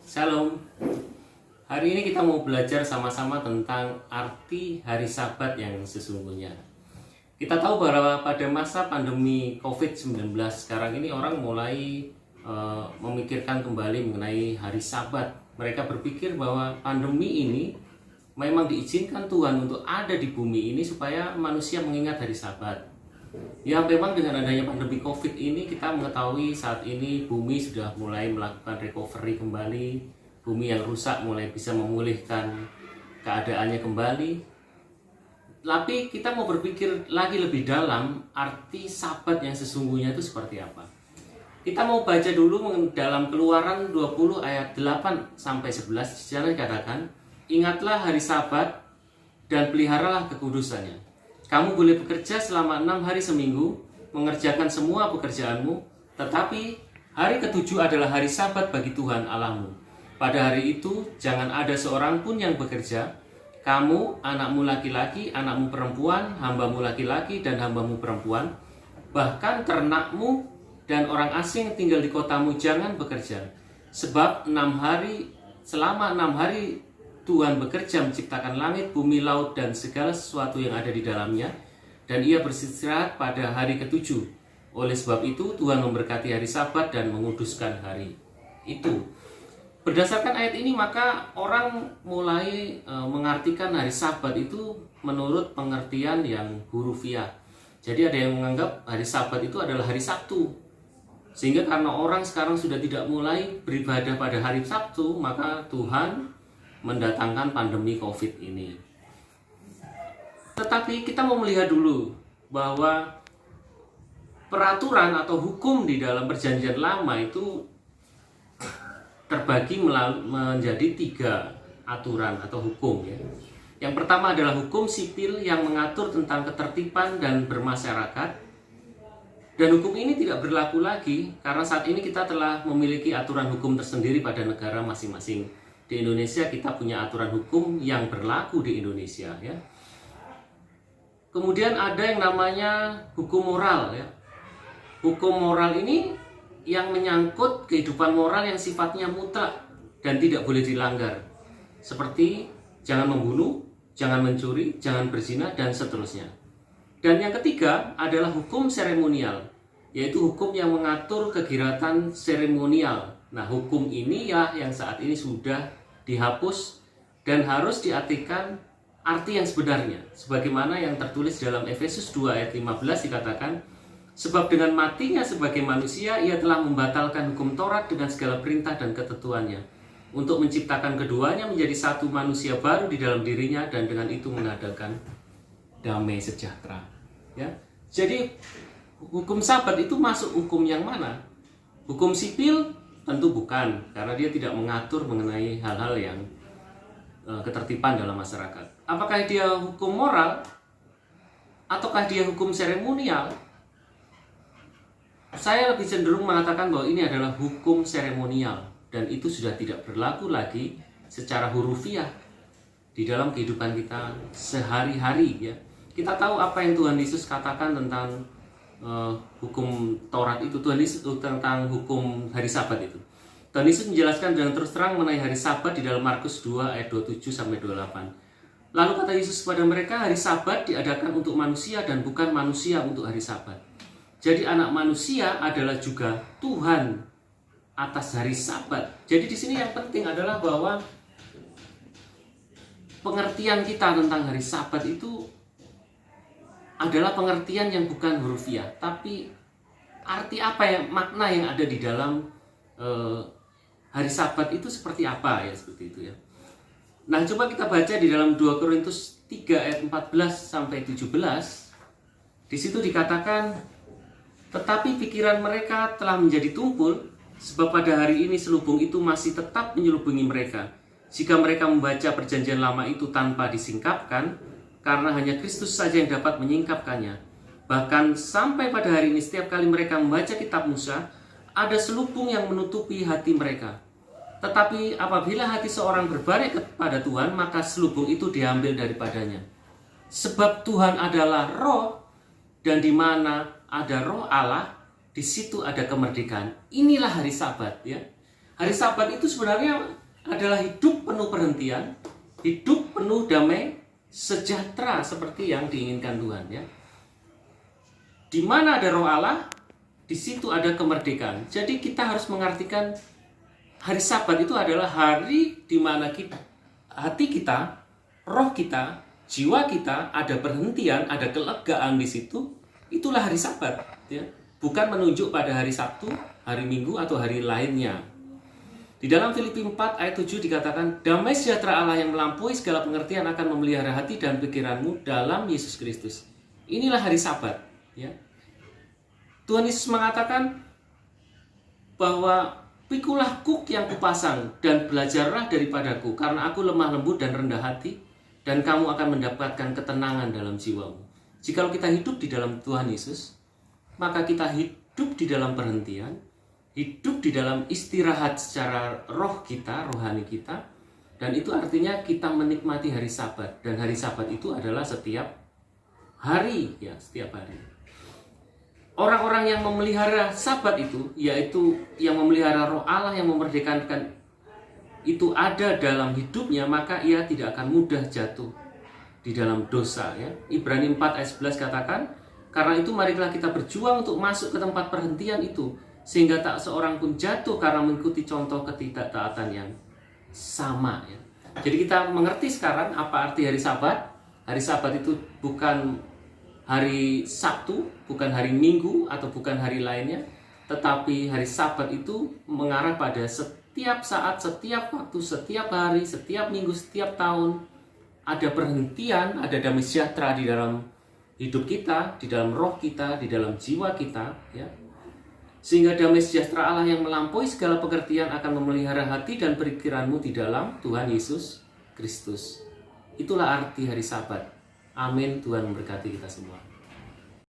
Shalom. Hari ini kita mau belajar sama-sama tentang arti hari Sabat yang sesungguhnya. Kita tahu bahwa pada masa pandemi COVID-19 sekarang ini orang mulai memikirkan kembali mengenai hari Sabat. Mereka berpikir bahwa pandemi ini memang diizinkan Tuhan untuk ada di bumi ini supaya manusia mengingat hari Sabat. Ya, memang dengan adanya pandemi COVID ini kita mengetahui saat ini bumi sudah mulai melakukan recovery kembali. Bumi yang rusak mulai bisa memulihkan keadaannya kembali. Tapi kita mau berpikir lagi lebih dalam arti Sabat yang sesungguhnya itu seperti apa. Kita mau baca dulu dalam Keluaran 20 ayat 8 sampai 11. Di sana dikatakan, "Ingatlah hari Sabat dan peliharalah kekudusannya. Kamu boleh bekerja selama 6 hari seminggu, mengerjakan semua pekerjaanmu, tetapi hari ketujuh adalah hari Sabat bagi Tuhan Allahmu. Pada hari itu jangan ada seorang pun yang bekerja. Kamu, anakmu laki-laki, anakmu perempuan, hambamu laki-laki dan hambamu perempuan, bahkan ternakmu dan orang asing yang tinggal di kotamu jangan bekerja. Sebab selama 6 hari Tuhan bekerja menciptakan langit, bumi, laut, dan segala sesuatu yang ada di dalamnya, dan ia beristirahat pada hari ketujuh. Oleh sebab itu Tuhan memberkati hari Sabat dan menguduskan hari itu." Berdasarkan ayat ini maka orang mulai mengartikan hari Sabat itu menurut pengertian yang hurufiah. Jadi ada yang menganggap hari Sabat itu adalah hari Sabtu. Sehingga karena orang sekarang sudah tidak mulai beribadah pada hari Sabtu, maka Tuhan mendatangkan pandemi COVID ini. Tetapi kita mau melihat dulu bahwa peraturan atau hukum di dalam Perjanjian Lama itu terbagi menjadi 3 aturan atau hukum ya. Yang pertama adalah hukum sipil yang mengatur tentang ketertiban dan bermasyarakat. Dan hukum ini tidak berlaku lagi karena saat ini kita telah memiliki aturan hukum tersendiri pada negara masing-masing. Di Indonesia kita punya aturan hukum yang berlaku di Indonesia ya. Kemudian ada yang namanya hukum moral ya. Hukum moral ini yang menyangkut kehidupan moral yang sifatnya mutlak dan tidak boleh dilanggar. Seperti jangan membunuh, jangan mencuri, jangan berzina, dan seterusnya. Dan yang ketiga adalah hukum seremonial, yaitu hukum yang mengatur kegiatan seremonial. Nah, hukum ini ya yang saat ini sudah dihapus dan harus diartikan arti yang sebenarnya. Sebagaimana yang tertulis dalam Efesus 2 ayat 15 dikatakan, "Sebab dengan matinya sebagai manusia, ia telah membatalkan hukum Taurat dengan segala perintah dan ketentuannya, untuk menciptakan keduanya menjadi satu manusia baru di dalam dirinya, dan dengan itu mengadakan damai sejahtera." Ya. Jadi hukum Sabat itu masuk hukum yang mana? Hukum sipil tentu bukan, karena dia tidak mengatur mengenai hal-hal yang ketertiban dalam masyarakat. Apakah dia hukum moral? Ataukah dia hukum seremonial? Saya lebih cenderung mengatakan bahwa ini adalah hukum seremonial, dan itu sudah tidak berlaku lagi secara hurufiah di dalam kehidupan kita sehari-hari ya. Kita tahu apa yang Tuhan Yesus katakan tentang hukum Taurat itu. Tuhan Yesus tentang hukum hari Sabat itu. Tuhan Yesus menjelaskan dengan terus terang mengenai hari Sabat di dalam Markus 2 ayat 27 sampai 28. Lalu kata Yesus kepada mereka, "Hari Sabat diadakan untuk manusia dan bukan manusia untuk hari Sabat. Jadi anak manusia adalah juga Tuhan atas hari Sabat." Jadi di sini yang penting adalah bahwa pengertian kita tentang hari Sabat itu adalah pengertian yang bukan hurufiah, tapi arti apa yang makna yang ada di dalam hari Sabat itu seperti apa ya, seperti itu ya. Nah, coba kita baca di dalam 2 Korintus 3 ayat 14 sampai 17. Di situ dikatakan, "Tetapi pikiran mereka telah menjadi tumpul, sebab pada hari ini selubung itu masih tetap menyelubungi mereka. Jika mereka membaca Perjanjian Lama itu tanpa disingkapkan, karena hanya Kristus saja yang dapat menyingkapkannya. Bahkan sampai pada hari ini setiap kali mereka membaca kitab Musa, ada selubung yang menutupi hati mereka. Tetapi apabila hati seorang berbalik kepada Tuhan, maka selubung itu diambil daripadanya. Sebab Tuhan adalah roh, dan di mana ada roh Allah, di situ ada kemerdekaan." Inilah hari Sabat ya. Hari Sabat itu sebenarnya adalah hidup penuh perhentian, hidup penuh damai sejahtera seperti yang diinginkan Tuhan, ya. Di mana ada Roh Allah, di situ ada kemerdekaan. Jadi kita harus mengartikan hari Sabat itu adalah hari di mana kita, hati kita, roh kita, jiwa kita ada perhentian, ada kelegaan di situ. Itulah hari Sabat, ya. Bukan menunjuk pada hari Sabtu, hari Minggu atau hari lainnya. Di dalam Filipi 4 ayat 7 dikatakan, damai sejahtera Allah yang melampaui segala pengertian akan memelihara hati dan pikiranmu dalam Yesus Kristus. Inilah hari Sabat, ya. Tuhan Yesus mengatakan bahwa pikulah kuk yang kupasang dan belajarlah daripadaku, karena aku lemah lembut dan rendah hati, dan kamu akan mendapatkan ketenangan dalam jiwamu. Jikalau kita hidup di dalam Tuhan Yesus, maka kita hidup di dalam perhentian, hidup di dalam istirahat secara roh kita, rohani kita, dan itu artinya kita menikmati hari Sabat. Dan hari Sabat itu adalah setiap hari, ya, setiap hari. Orang-orang yang memelihara Sabat itu, yaitu yang memelihara Roh Allah yang memerdekakan itu ada dalam hidupnya, maka ia tidak akan mudah jatuh di dalam dosa, ya. Ibrani 4 ayat 11 katakan, karena itu marilah kita berjuang untuk masuk ke tempat perhentian itu, sehingga tak seorang pun jatuh karena mengikuti contoh ketidaktaatan yang sama, ya. Jadi kita mengerti sekarang apa arti hari Sabat. Hari Sabat itu bukan hari Sabtu, bukan hari Minggu, atau bukan hari lainnya, tetapi hari Sabat itu mengarah pada setiap saat, setiap waktu, setiap hari, setiap minggu, setiap tahun ada perhentian, ada damai sejahtera di dalam hidup kita, di dalam roh kita, di dalam jiwa kita, ya. Sehingga damai sejahtera Allah yang melampaui segala pengertian akan memelihara hati dan pikiranmu di dalam Tuhan Yesus Kristus. Itulah arti hari Sabat. Amin. Tuhan memberkati kita semua.